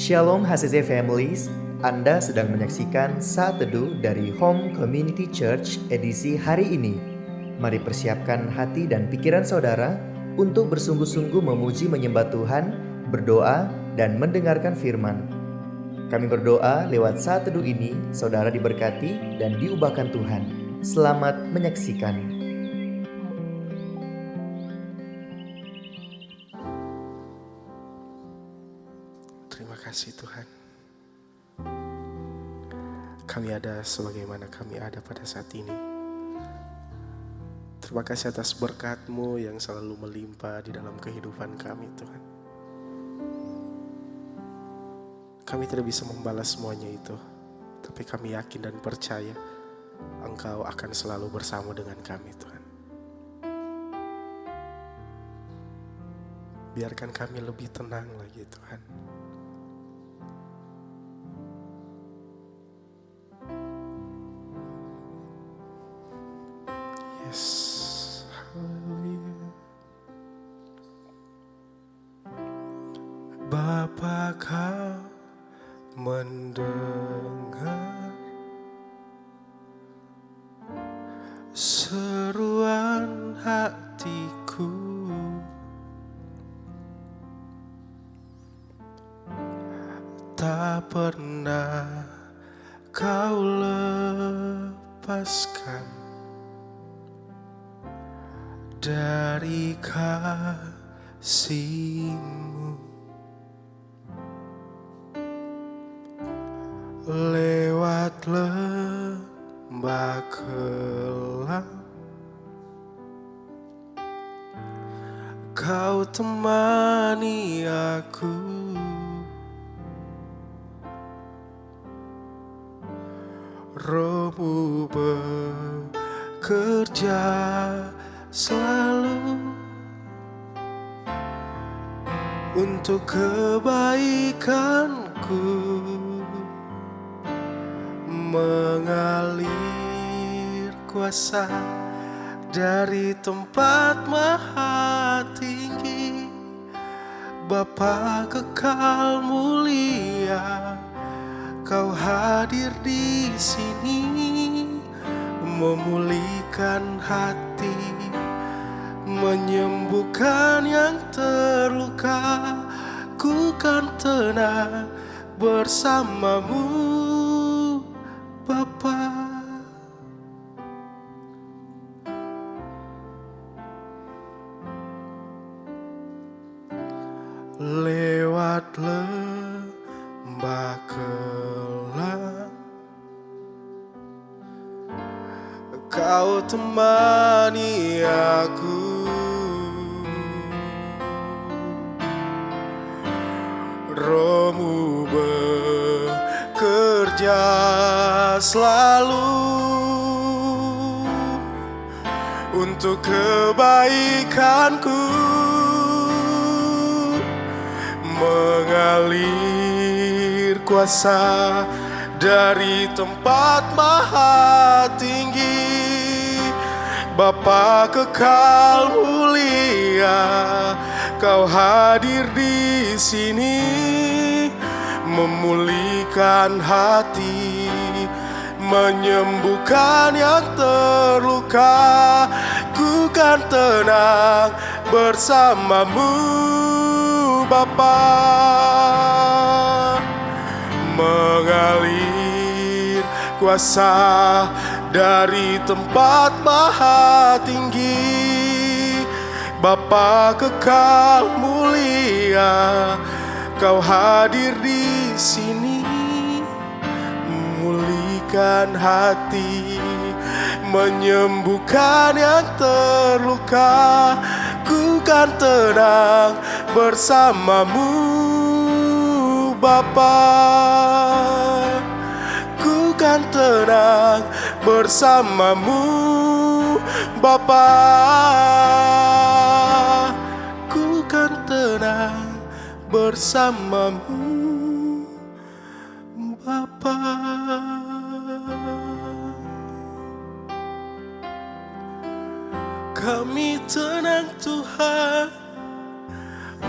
Shalom HCC Families, Anda sedang menyaksikan Saat Teduh dari Home Community Church edisi hari ini. Mari persiapkan hati dan pikiran saudara untuk bersungguh-sungguh memuji menyembah Tuhan, berdoa, dan mendengarkan firman. Kami berdoa lewat Saat Teduh ini, saudara diberkati dan diubahkan Tuhan. Selamat menyaksikan. Terima kasih Tuhan. Kami ada sebagaimana kami ada pada saat ini. Terima kasih atas berkat-Mu yang selalu melimpah di dalam kehidupan kami Tuhan. Kami tidak bisa membalas semuanya itu, tapi kami yakin dan percaya Engkau akan selalu bersama dengan kami Tuhan. Biarkan kami lebih tenang lagi Tuhan. Yes, haleluya. Bapa, Kau mendengar seruan hatiku, tak pernah Kau lepaskan dari kasih-Mu. Lewat lembah kelam, Kau temani aku. Roh-Mu bekerja selalu untuk kebaikanku, mengalir kuasa dari tempat maha tinggi. Bapa kekal mulia, Kau hadir di sini, memulihkan hati, menyembuhkan yang terluka. Ku kan tenang bersama-Mu Bapa. Lewat lembah kelam, Kau temani aku. Roh-Mu bekerja selalu untuk kebaikanku, mengalir kuasa dari tempat maha tinggi. Bapa kekal mulia, Kau hadir di sini, memulihkan hati, menyembuhkan yang terluka. Ku kan tenang bersama-Mu Bapa, mengalir kuasa dari tempat maha tinggi. Bapa kekal mulia, Kau hadir di sini, memulihkan hati, menyembuhkan yang terluka. Ku kan tenang bersama-Mu Bapa, ku kan tenang bersama-Mu Bapa, ku kan tenang bersama-Mu Bapa. Kami tenang Tuhan,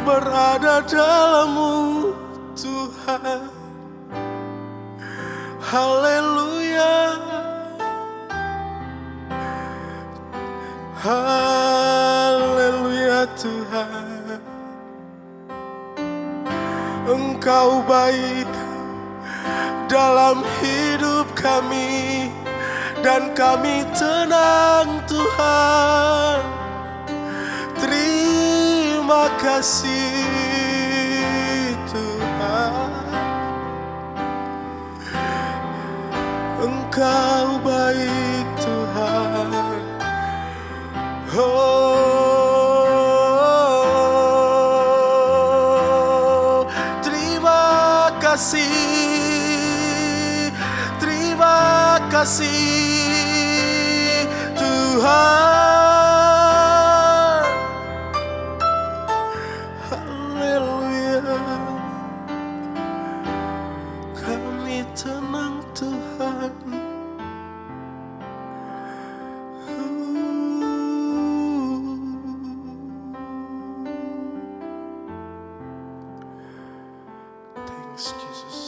berada dalam-Mu Tuhan. Haleluya, haleluya Tuhan. Engkau baik dalam hidup kami, dan kami tenang Tuhan. Terima kasih Tuhan. Engkau baik Tuhan. Oh, terima kasih, terima kasih Tuhan. Haleluya, kami tenang Tuhan. Thanks Jesus.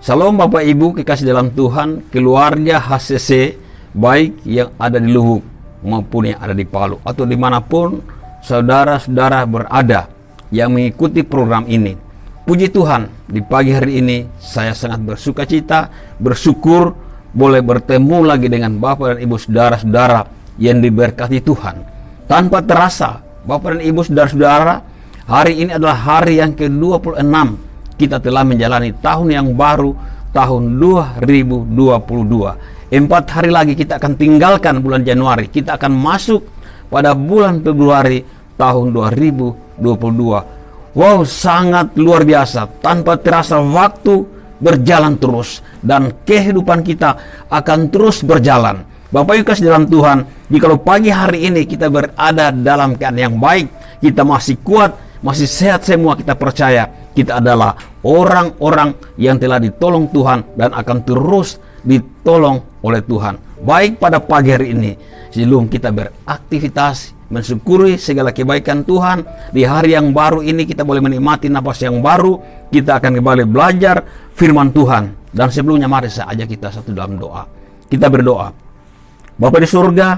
Salam Bapak Ibu kekasih dalam Tuhan, keluarga HCC baik yang ada di Luhuk maupun yang ada di Palu atau dimanapun saudara-saudara berada yang mengikuti program ini. Puji Tuhan, di pagi hari ini saya sangat bersukacita, bersyukur boleh bertemu lagi dengan Bapak dan Ibu saudara-saudara yang diberkati Tuhan. Tanpa terasa, Bapak dan Ibu saudara-saudara, hari ini adalah hari yang ke-26 kita telah menjalani tahun yang baru, tahun 2022. 4 hari lagi kita akan tinggalkan bulan Januari. Kita akan masuk pada bulan Februari tahun 2022. Wow, sangat luar biasa. Tanpa terasa waktu berjalan terus, dan kehidupan kita akan terus berjalan. Bapak Ibu kasih dalam Tuhan, jikalau pagi hari ini kita berada dalam keadaan yang baik, kita masih kuat, masih sehat semua, kita percaya kita adalah orang-orang yang telah ditolong Tuhan dan akan terus ditolong oleh Tuhan. Baik pada pagi hari ini, sebelum kita beraktivitas mensyukuri segala kebaikan Tuhan, di hari yang baru ini kita boleh menikmati napas yang baru. Kita akan kembali belajar firman Tuhan. Dan sebelumnya mari saya ajak kita satu dalam doa. Kita berdoa. Bapa di surga,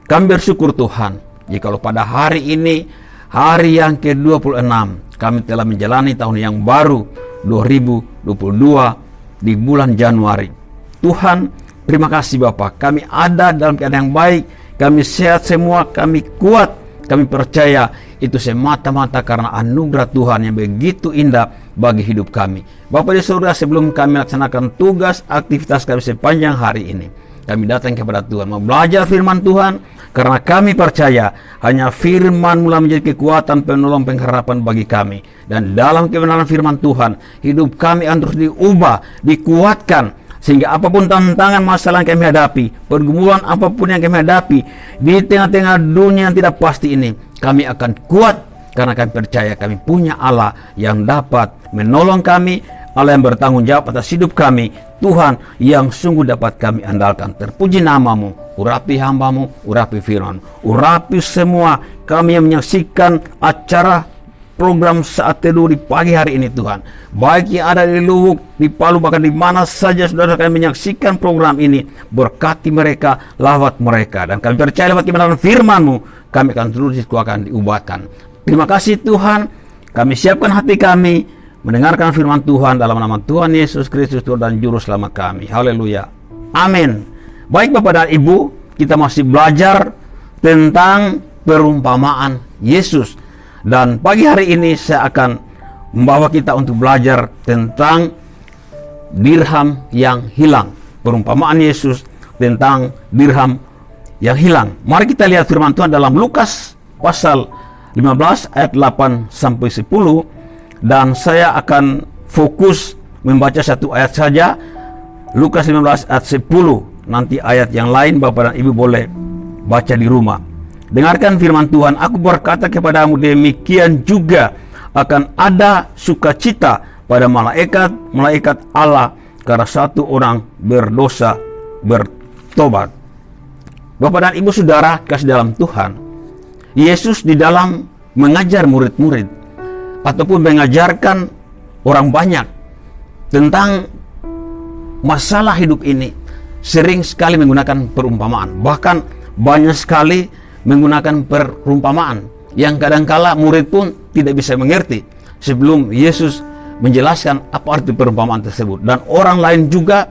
kami bersyukur Tuhan, jikalau pada hari ini, hari yang ke-26, kami telah menjalani tahun yang baru 2022 di bulan Januari. Tuhan, terima kasih Bapak, kami ada dalam keadaan yang baik, kami sehat semua, kami kuat, kami percaya itu semata-mata karena anugerah Tuhan yang begitu indah bagi hidup kami. Bapa di surga, sebelum kami melaksanakan tugas aktivitas kami sepanjang hari ini, kami datang kepada Tuhan, mau belajar firman Tuhan, karena kami percaya hanya firman mula menjadi kekuatan, penolong, pengharapan bagi kami. Dan dalam kebenaran firman Tuhan, hidup kami akan terus diubah, dikuatkan, sehingga apapun tantangan masalah yang kami hadapi, pergumulan apapun yang kami hadapi di tengah-tengah dunia yang tidak pasti ini, kami akan kuat karena kami percaya kami punya Allah yang dapat menolong kami, Allah yang bertanggung jawab atas hidup kami, Tuhan yang sungguh dapat kami andalkan. Terpuji namamu, urapi hambamu, urapi firman, urapi semua kami yang menyaksikan acara program Saat Teduh di pagi hari ini Tuhan. Baik yang ada di Luhuk, di Palu, bahkan di mana saja saudara kami menyaksikan program ini, berkati mereka, lawat mereka. Dan kami percaya lewat kebenaran firman-Mu, kami akan terus akan diubahkan. Terima kasih Tuhan, kami siapkan hati kami, mendengarkan firman Tuhan dalam nama Tuhan Yesus Kristus, Tuhan dan Juru Selamat kami. Haleluya. Amin. Baik Bapak dan Ibu, kita masih belajar tentang perumpamaan Yesus. Dan pagi hari ini saya akan membawa kita untuk belajar tentang dirham yang hilang. Perumpamaan Yesus tentang dirham yang hilang. Mari kita lihat firman Tuhan dalam Lukas pasal 15 ayat 8 sampai 10. Dan saya akan fokus membaca satu ayat saja, Lukas 15 ayat 10. Nanti ayat yang lain Bapak dan Ibu boleh baca di rumah. Dengarkan firman Tuhan, aku berkata kepadamu, demikian juga akan ada sukacita pada malaikat Allah karena satu orang berdosa bertobat. Bapak dan Ibu saudara kasih dalam Tuhan, Yesus di dalam mengajar murid-murid, ataupun mengajarkan orang banyak tentang masalah hidup ini, sering sekali menggunakan perumpamaan. Bahkan banyak sekali menggunakan perumpamaan yang kadangkala murid pun tidak bisa mengerti sebelum Yesus menjelaskan apa arti perumpamaan tersebut. Dan orang lain juga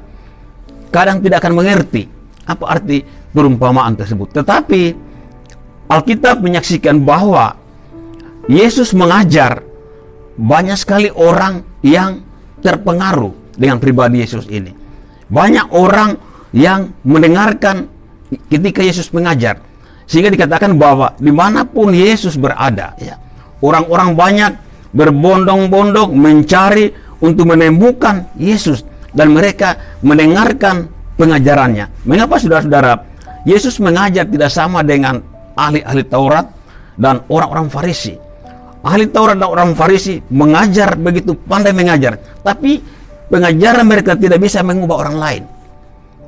kadang tidak akan mengerti apa arti perumpamaan tersebut. Tetapi Alkitab menyaksikan bahwa Yesus mengajar, banyak sekali orang yang terpengaruh dengan pribadi Yesus ini. Banyak orang yang mendengarkan ketika Yesus mengajar, sehingga dikatakan bahwa dimanapun Yesus berada, ya, orang-orang banyak berbondong-bondong mencari untuk menemukan Yesus, dan mereka mendengarkan pengajarannya. Mengapa saudara-saudara? Yesus mengajar tidak sama dengan ahli-ahli Taurat dan orang-orang Farisi. Ahli Taurat dan orang Farisi mengajar begitu pandai mengajar, tapi pengajaran mereka tidak bisa mengubah orang lain.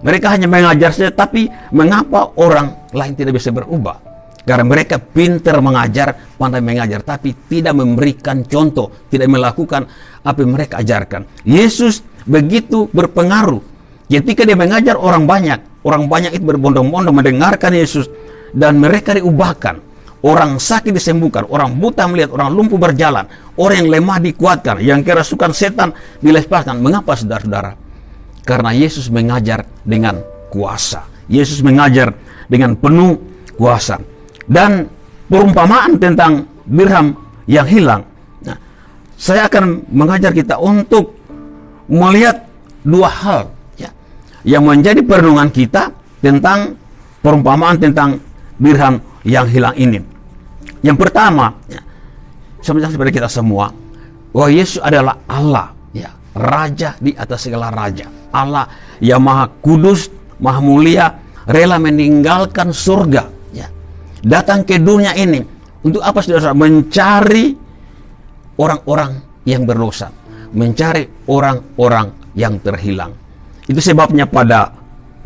Mereka hanya mengajar saja, tapi mengapa orang lain tidak bisa berubah? Karena mereka pintar mengajar, pandai mengajar, tapi tidak memberikan contoh, tidak melakukan apa yang mereka ajarkan. Yesus begitu berpengaruh. Ketika dia mengajar orang banyak itu berbondong-bondong mendengarkan Yesus, dan mereka diubahkan. Orang sakit disembuhkan, orang buta melihat, orang lumpuh berjalan, orang yang lemah dikuatkan, yang kerasukan setan dilepaskan. Mengapa saudara-saudara? Karena Yesus mengajar dengan kuasa. Yesus mengajar dengan penuh kuasa. Dan perumpamaan tentang dirham yang hilang. Nah, saya akan mengajar kita untuk melihat dua hal, ya, yang menjadi perenungan kita tentang perumpamaan tentang dirham yang hilang ini. Yang pertama, ya, sebenarnya kepada kita semua, bahwa Yesus adalah Allah, ya, Raja di atas segala raja, Allah yang Maha Kudus, Maha Mulia, rela meninggalkan surga, ya, datang ke dunia ini untuk apa saudara? Mencari orang-orang yang berdosa, mencari orang-orang yang terhilang. Itu sebabnya pada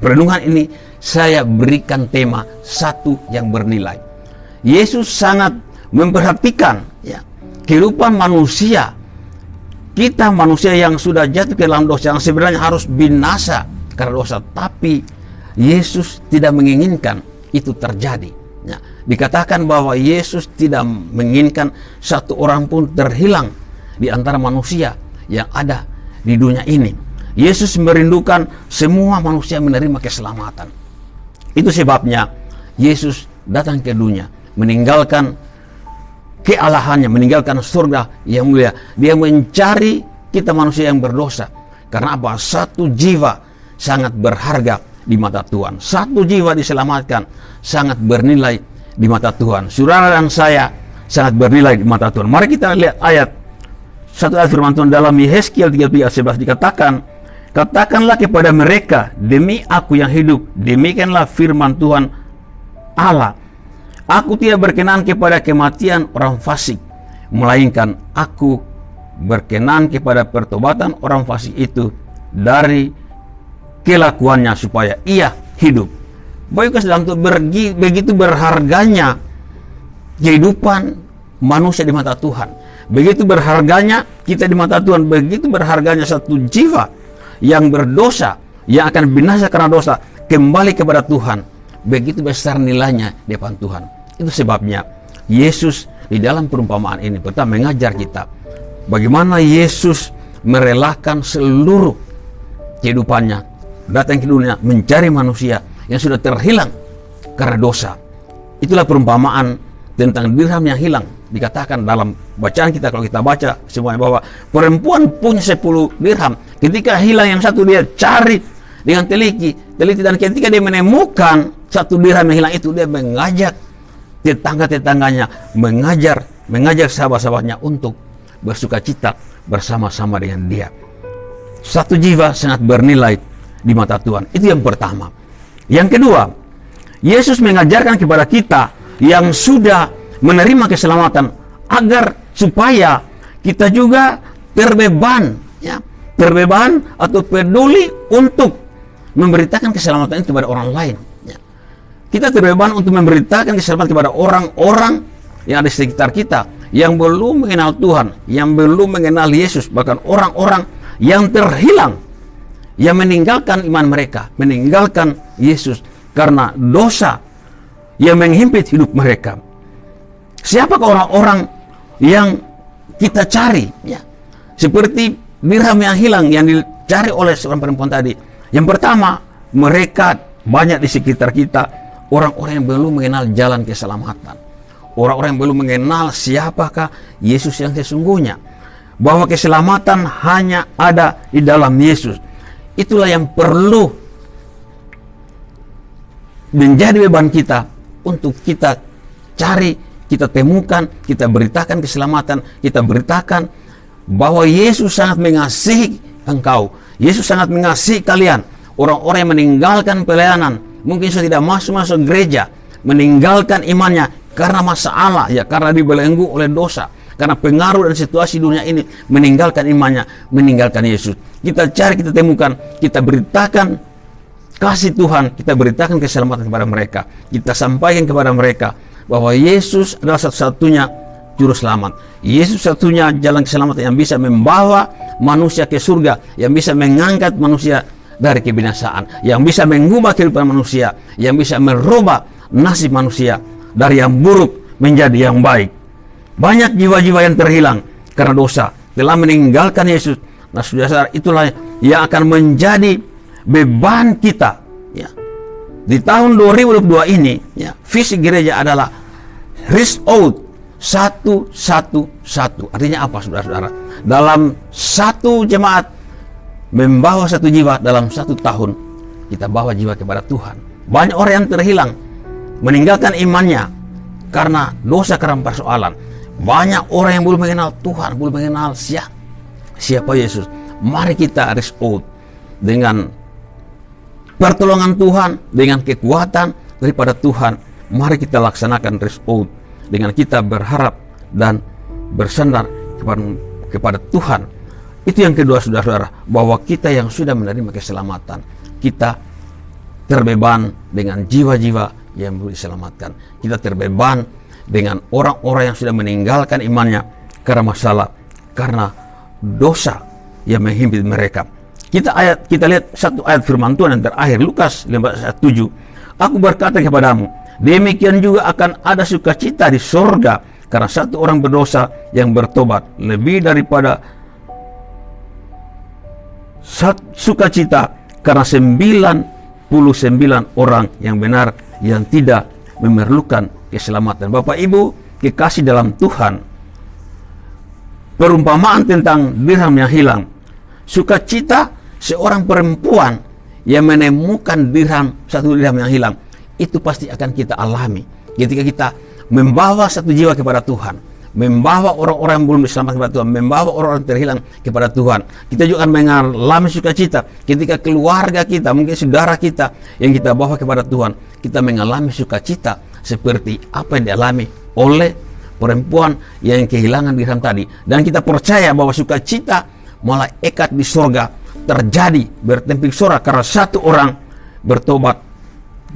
perenungan ini saya berikan tema satu yang bernilai. Yesus sangat memperhatikan, ya, kehidupan manusia. Kita manusia yang sudah jatuh ke dalam dosa, yang sebenarnya harus binasa karena dosa, tapi Yesus tidak menginginkan itu terjadi. Ya, dikatakan bahwa Yesus tidak menginginkan satu orang pun terhilang di antara manusia yang ada di dunia ini. Yesus merindukan semua manusia menerima keselamatan. Itu sebabnya Yesus datang ke dunia, meninggalkan kealahannya, meninggalkan surga yang mulia. Dia mencari kita manusia yang berdosa. Karena apa? Satu jiwa sangat berharga di mata Tuhan. Satu jiwa diselamatkan sangat bernilai di mata Tuhan. Saudara dan saya sangat bernilai di mata Tuhan. Mari kita lihat satu ayat firman Tuhan dalam Yehezkiel 33:11 dikatakan, katakanlah kepada mereka, demi aku yang hidup, demikianlah firman Tuhan Allah, aku tidak berkenan kepada kematian orang fasik, melainkan aku berkenan kepada pertobatan orang fasik itu dari kelakuannya supaya ia hidup. Baiklah sedang begitu berharganya kehidupan manusia di mata Tuhan. Begitu berharganya kita di mata Tuhan, begitu berharganya satu jiwa yang berdosa, yang akan binasa karena dosa, kembali kepada Tuhan. Begitu besar nilainya di depan Tuhan. Itu sebabnya Yesus di dalam perumpamaan ini pertama mengajar kita bagaimana Yesus merelakan seluruh kehidupannya datang ke dunia mencari manusia yang sudah terhilang karena dosa. Itulah perumpamaan tentang dirham yang hilang. Dikatakan dalam bacaan kita, kalau kita baca semuanya, bahwa perempuan punya 10 dirham. Ketika hilang yang satu, dia cari dengan teliti, dan ketika dia menemukan satu dirham yang hilang itu, dia mengajak tetangga-tetangganya, mengajak sahabat-sahabatnya untuk bersukacita bersama-sama dengan dia. Satu jiwa sangat bernilai di mata Tuhan. Itu yang pertama. Yang kedua, Yesus mengajarkan kepada kita yang sudah menerima keselamatan agar supaya kita juga terbeban, ya, terbeban atau peduli untuk memberitakan keselamatan itu kepada orang lain. Ya. Kita terbeban untuk memberitakan keselamatan kepada orang-orang yang ada di sekitar kita, yang belum mengenal Tuhan, yang belum mengenal Yesus, bahkan orang-orang yang terhilang, yang meninggalkan iman mereka, meninggalkan Yesus karena dosa yang menghimpit hidup mereka. Siapakah orang-orang yang kita cari? Ya, seperti dirham yang hilang yang dicari oleh seorang perempuan tadi. Yang pertama, mereka banyak di sekitar kita, orang-orang yang belum mengenal jalan keselamatan. Orang-orang yang belum mengenal siapakah Yesus yang sesungguhnya. Bahwa keselamatan hanya ada di dalam Yesus. Itulah yang perlu menjadi beban kita untuk kita cari, kita temukan, kita beritakan keselamatan, kita beritakan bahwa Yesus sangat mengasihi engkau. Yesus sangat mengasihi kalian. Orang-orang yang meninggalkan pelayanan, mungkin sudah tidak masuk gereja, meninggalkan imannya karena masalah, ya karena dibelenggu oleh dosa, karena pengaruh dan situasi dunia ini, meninggalkan imannya, meninggalkan Yesus. Kita cari, kita temukan, kita beritakan kasih Tuhan, kita beritakan keselamatan kepada mereka. Kita sampaikan kepada mereka bahwa Yesus adalah satu-satunya juru selamat. Yesus satunya jalan keselamatan yang bisa membawa manusia ke surga, yang bisa mengangkat manusia dari kebinasaan, yang bisa mengubah kehidupan manusia, yang bisa merubah nasib manusia dari yang buruk menjadi yang baik. Banyak jiwa-jiwa yang terhilang karena dosa, telah meninggalkan Yesus. Nah, saudara, itulah yang akan menjadi beban kita, ya. Di tahun 2022 ini, ya, visi gereja adalah reach out 111. Artinya apa, saudara-saudara? Dalam satu jemaat membawa satu jiwa, dalam satu tahun kita bawa jiwa kepada Tuhan. Banyak orang yang terhilang, meninggalkan imannya karena dosa, karena persoalan. Banyak orang yang belum mengenal Tuhan, belum mengenal siapa Yesus. Mari kita reach out dengan pertolongan Tuhan, dengan kekuatan daripada Tuhan. Mari kita laksanakan reach out dengan kita berharap dan bersandar kepada Tuhan. Itu yang kedua, saudara-saudara, bahwa kita yang sudah menerima keselamatan, kita terbeban dengan jiwa-jiwa yang belum diselamatkan. Kita terbeban dengan orang-orang yang sudah meninggalkan imannya karena masalah, karena dosa yang menghimpit mereka. Kita lihat satu ayat firman Tuhan yang terakhir, Lukas 15:7. Aku berkata kepadamu, demikian juga akan ada sukacita di sorga karena satu orang berdosa yang bertobat, lebih daripada sukacita karena 99 orang yang benar yang tidak memerlukan keselamatan. Bapak Ibu kekasih dalam Tuhan, perumpamaan tentang dirham yang hilang, sukacita seorang perempuan yang menemukan satu dirham yang hilang, itu pasti akan kita alami ketika kita membawa satu jiwa kepada Tuhan, membawa orang-orang yang belum diselamatkan kepada Tuhan, membawa orang-orang terhilang kepada Tuhan. Kita juga akan mengalami sukacita ketika keluarga kita, mungkin saudara kita yang kita bawa kepada Tuhan, kita mengalami sukacita seperti apa yang dialami oleh perempuan yang kehilangan dirham tadi. Dan kita percaya bahwa sukacita malaikat di surga terjadi bertemping suara karena satu orang bertobat,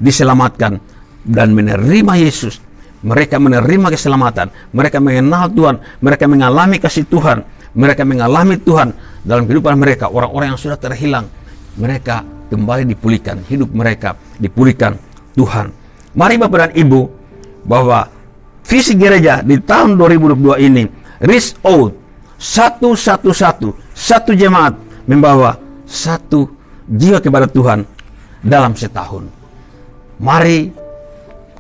diselamatkan dan menerima Yesus. Mereka menerima keselamatan, mereka mengenal Tuhan, mereka mengalami kasih Tuhan, mereka mengalami Tuhan dalam kehidupan mereka. Orang-orang yang sudah terhilang, mereka kembali dipulihkan, hidup mereka dipulihkan Tuhan. Mari Bapak dan Ibu, bahwa visi gereja di tahun 2022 ini, reach out 111, satu jemaat membawa satu jiwa kepada Tuhan dalam setahun. Mari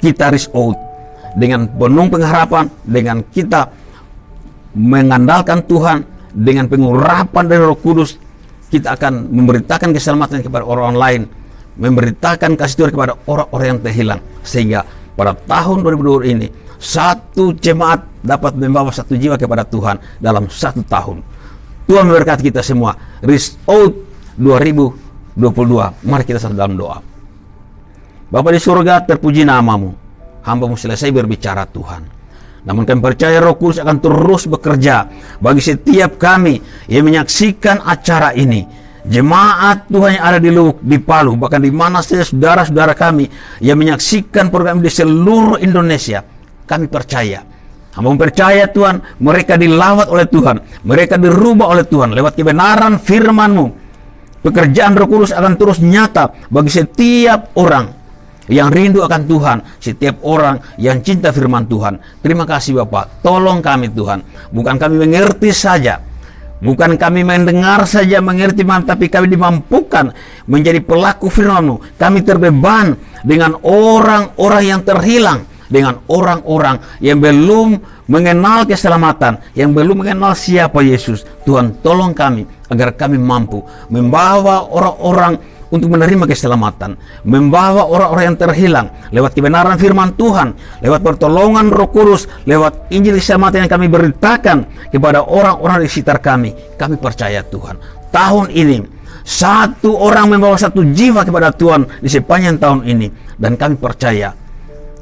kita reach out dengan penuh pengharapan, dengan kita mengandalkan Tuhan, dengan pengurapan dari Roh Kudus, kita akan memberitakan keselamatan kepada orang lain, memberitakan kasih Tuhan kepada orang-orang yang terhilang, sehingga pada tahun 2020 ini satu jemaat dapat membawa satu jiwa kepada Tuhan dalam satu tahun. Tuhan memberkati kita semua. Reach out 2022. Mari kita satu dalam doa. Bapa di surga, terpuji namamu. Hamba-Mu selesai berbicara Tuhan. Namun kami percaya Roh Kudus akan terus bekerja bagi setiap kami yang menyaksikan acara ini. Jemaat Tuhan yang ada di Luwuk, di Palu, bahkan di mana saja saudara-saudara kami yang menyaksikan program di seluruh Indonesia. Kami percaya Hamba percaya Tuhan, mereka dilawat oleh Tuhan, mereka dirubah oleh Tuhan lewat kebenaran firman-Mu. Pekerjaan Roh Kudus akan terus nyata bagi setiap orang yang rindu akan Tuhan, setiap orang yang cinta firman Tuhan. Terima kasih Bapak, tolong kami Tuhan. Bukan kami mengerti saja, bukan kami mendengar saja mengerti, tapi kami dimampukan menjadi pelaku firman-Mu. Kami terbeban dengan orang-orang yang terhilang, dengan orang-orang yang belum mengenal keselamatan, yang belum mengenal siapa Yesus. Tuhan, tolong kami agar kami mampu membawa orang-orang untuk menerima keselamatan, membawa orang-orang yang terhilang lewat kebenaran firman Tuhan, lewat pertolongan Roh Kudus, lewat Injil keselamatan yang kami beritakan kepada orang-orang di sekitar kami. Kami percaya Tuhan, tahun ini satu orang membawa satu jiwa kepada Tuhan di sepanjang tahun ini, dan kami percaya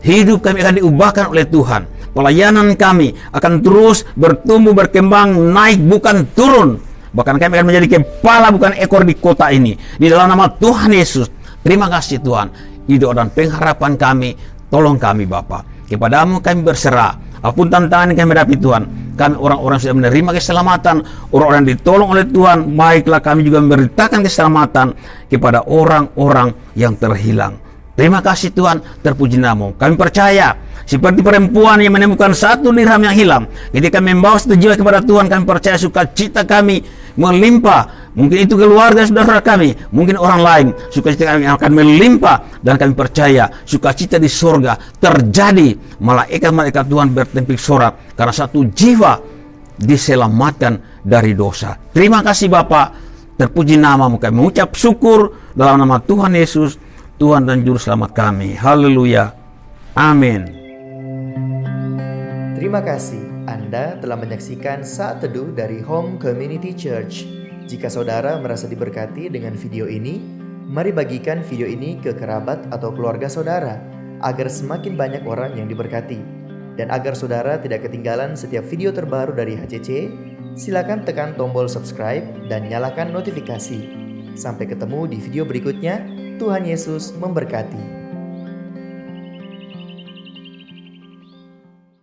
hidup kami akan diubahkan oleh Tuhan. Pelayanan kami akan terus bertumbuh, berkembang, naik bukan turun. Bahkan kami akan menjadi kepala bukan ekor di kota ini. Di dalam nama Tuhan Yesus. Terima kasih Tuhan. Hidup dan pengharapan kami, tolong kami Bapa. Kepadamu kami berserah. Apapun tantangan yang kami hadapi Tuhan, kami orang-orang sudah menerima keselamatan, orang-orang ditolong oleh Tuhan. Baiklah kami juga memberitakan keselamatan kepada orang-orang yang terhilang. Terima kasih Tuhan, terpuji namamu. Kami percaya seperti perempuan yang menemukan satu dirham yang hilang, ketika membawa satu jiwa kepada Tuhan, kami percaya sukacita kami melimpah. Mungkin itu keluarga saudara kami, mungkin orang lain, sukacita kami akan melimpah. Dan kami percaya sukacita di sorga terjadi. Malaikat-malaikat Tuhan bertempik sorak karena satu jiwa diselamatkan dari dosa. Terima kasih Bapa, terpuji namamu. Kami mengucap syukur dalam nama Tuhan Yesus, Tuhan dan Juru Selamat kami. Haleluya. Amin. Terima kasih Anda telah menyaksikan Saat Teduh dari Home Community Church. Jika saudara merasa diberkati dengan video ini, mari bagikan video ini ke kerabat atau keluarga saudara, agar semakin banyak orang yang diberkati. Dan agar saudara tidak ketinggalan setiap video terbaru dari HCC, silakan tekan tombol subscribe dan nyalakan notifikasi. Sampai ketemu di video berikutnya. Tuhan Yesus memberkati.